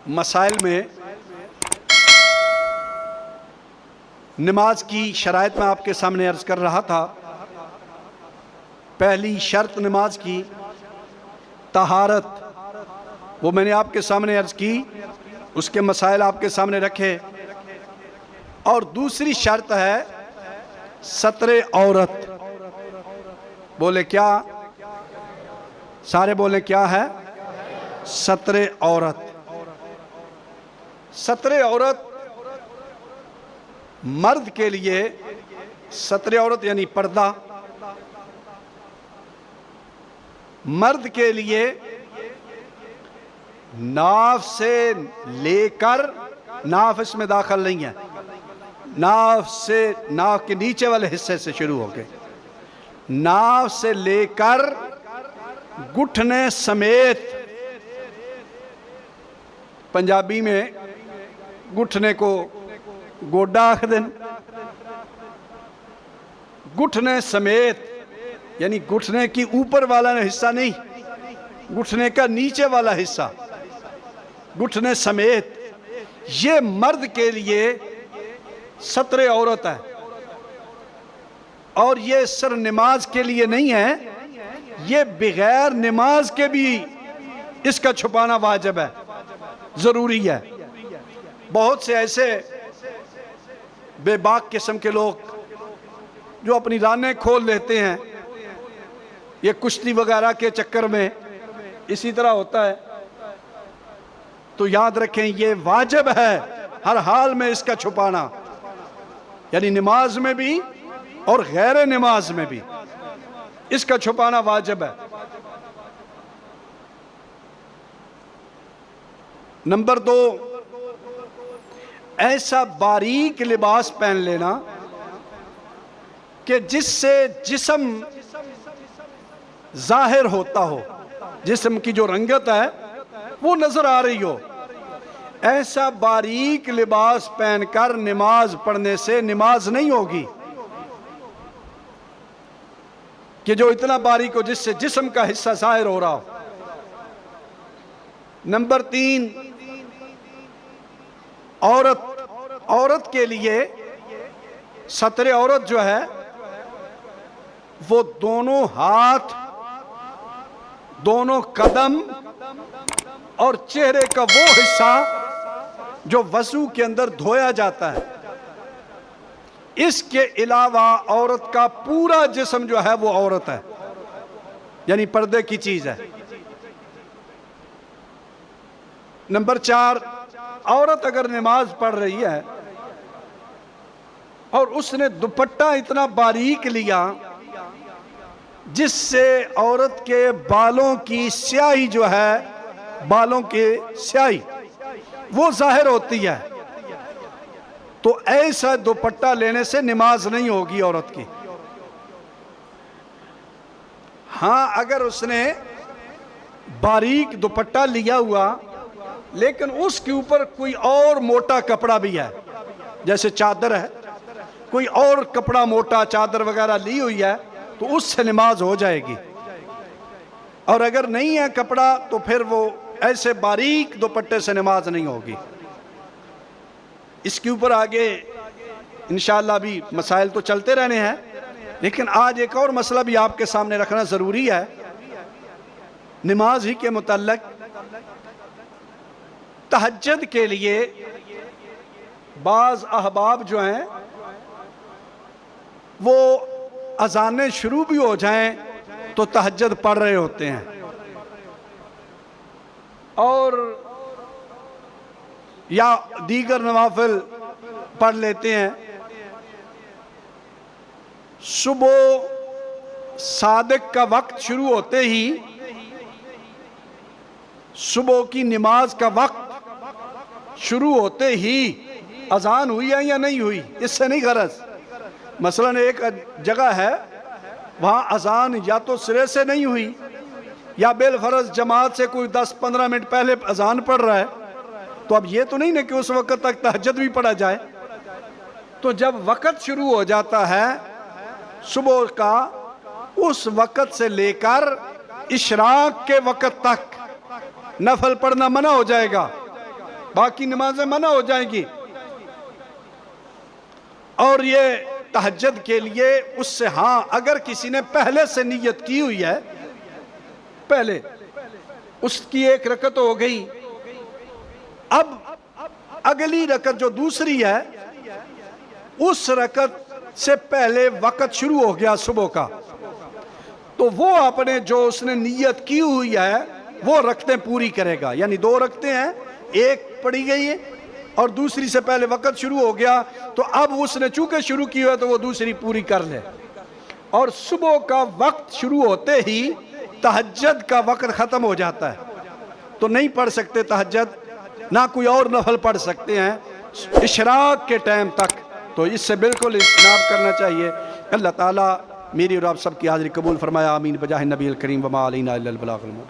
مسائل میں نماز کی شرائط میں آپ کے سامنے عرض کر رہا تھا۔ پہلی شرط نماز کی طہارت، وہ میں نے آپ کے سامنے عرض کی، اس کے مسائل آپ کے سامنے رکھے۔ اور دوسری شرط ہے ستر عورت۔ بولے کیا؟ سارے بولے کیا ہے؟ ستر عورت۔ ستر عورت مرد کے لیے، ستر عورت یعنی پردہ، مرد کے لیے ناف سے لے کر، ناف اس میں داخل نہیں ہے، ناف سے، ناف کے نیچے والے حصے سے شروع ہو گئے، ناف سے لے کر گھٹنے سمیت، پنجابی میں گھٹنے کو گوڈا آکھ دیں، گھٹنے سمیت یعنی گھٹنے کی اوپر والا حصہ نہیں، گھٹنے کا نیچے والا حصہ، گھٹنے سمیت، یہ مرد کے لیے ستر عورت ہے۔ اور یہ صرف نماز کے لیے نہیں ہے، یہ بغیر نماز کے بھی اس کا چھپانا واجب ہے، ضروری ہے۔ بہت سے ایسے بے باک قسم کے لوگ جو اپنی رانیں کھول لیتے ہیں، یہ کشتی وغیرہ کے چکر میں اسی طرح ہوتا ہے، تو یاد رکھیں یہ واجب ہے ہر حال میں اس کا چھپانا، یعنی نماز میں بھی اور غیر نماز میں بھی اس کا چھپانا واجب ہے۔ نمبر 2، ایسا باریک لباس پہن لینا کہ جس سے جسم ظاہر ہوتا ہو، جسم کی جو رنگت ہے وہ نظر آ رہی ہو۔ ایسا باریک لباس پہن کر نماز پڑھنے سے نماز نہیں ہوگی کہ جو اتنا باریک ہو جس سے جسم کا حصہ ظاہر ہو رہا ہو۔ نمبر 3، عورت کے لیے ستر عورت جو ہے وہ دونوں ہاتھ، دونوں قدم اور چہرے کا وہ حصہ جو وضو کے اندر دھویا جاتا ہے، اس کے علاوہ عورت کا پورا جسم جو ہے وہ عورت ہے، یعنی پردے کی چیز ہے۔ نمبر 4، عورت اگر نماز پڑھ رہی ہے اور اس نے دوپٹہ اتنا باریک لیا جس سے عورت کے بالوں کی سیاہی جو ہے، بالوں کی سیاہی وہ ظاہر ہوتی ہے، تو ایسا دوپٹہ لینے سے نماز نہیں ہوگی عورت کی۔ ہاں اگر اس نے باریک دوپٹہ لیا ہوا لیکن اس کے اوپر کوئی اور موٹا کپڑا بھی ہے، جیسے چادر ہے، کوئی اور کپڑا موٹا چادر وغیرہ لی ہوئی ہے، تو اس سے نماز ہو جائے گی۔ اور اگر نہیں ہے کپڑا تو پھر وہ ایسے باریک دوپٹے سے نماز نہیں ہوگی۔ اس کے اوپر آگے انشاءاللہ بھی مسائل تو چلتے رہنے ہیں، لیکن آج ایک اور مسئلہ بھی آپ کے سامنے رکھنا ضروری ہے نماز ہی کے متعلق۔ تہجد کے لیے بعض احباب جو ہیں وہ اذانیں شروع بھی ہو جائیں تو تہجد پڑھ رہے ہوتے ہیں، اور یا دیگر نوافل پڑھ لیتے ہیں۔ صبح صادق کا وقت شروع ہوتے ہی، صبح کی نماز کا وقت شروع ہوتے ہی اذان ہوئی ہے یا نہیں ہوئی، اس سے نہیں غرض۔ مثلا ایک جگہ ہے وہاں اذان یا تو سرے سے نہیں ہوئی یا بالفرض جماعت سے کوئی 10-15 منٹ پہلے اذان پڑھ رہا ہے، تو اب یہ تو نہیں نا کہ اس وقت تک تہجد بھی پڑھا جائے۔ تو جب وقت شروع ہو جاتا ہے صبح کا، اس وقت سے لے کر اشراق کے وقت تک نفل پڑھنا منع ہو جائے گا، باقی نمازیں منع ہو جائیں گی. اور یہ تہجد کے لیے اس سے ہاں اگر کسی نے پہلے سے نیت کی ہوئی ہے، پہلے اس کی ایک رکعت ہو گئی، اب اگلی رکعت جو دوسری ہے اس رکعت سے پہلے وقت شروع ہو گیا صبح کا، تو وہ اپنے جو اس نے نیت کی ہوئی ہے وہ رکعتیں پوری کرے گا. یعنی 2 رکعتیں ہیں، ایک پڑھی گئی ہے اور دوسری سے پہلے وقت شروع ہو گیا، تو اب اس نے چونکہ شروع کی ہوا تو وہ دوسری پوری کر لے. اور صبح کا وقت شروع ہوتے ہی تہجد کا وقت ختم ہو جاتا ہے، تو نہیں پڑھ سکتے تہجد، نہ کوئی اور نفل پڑھ سکتے ہیں اشراق کے ٹائم تک. تو اس سے بالکل اجتناب کرنا چاہیے. اللہ تعالیٰ میری اور آپ سب کی حاضری قبول فرمایا. آمین بجاہ نبی الکریم وما علینا الا البلاغ المبین.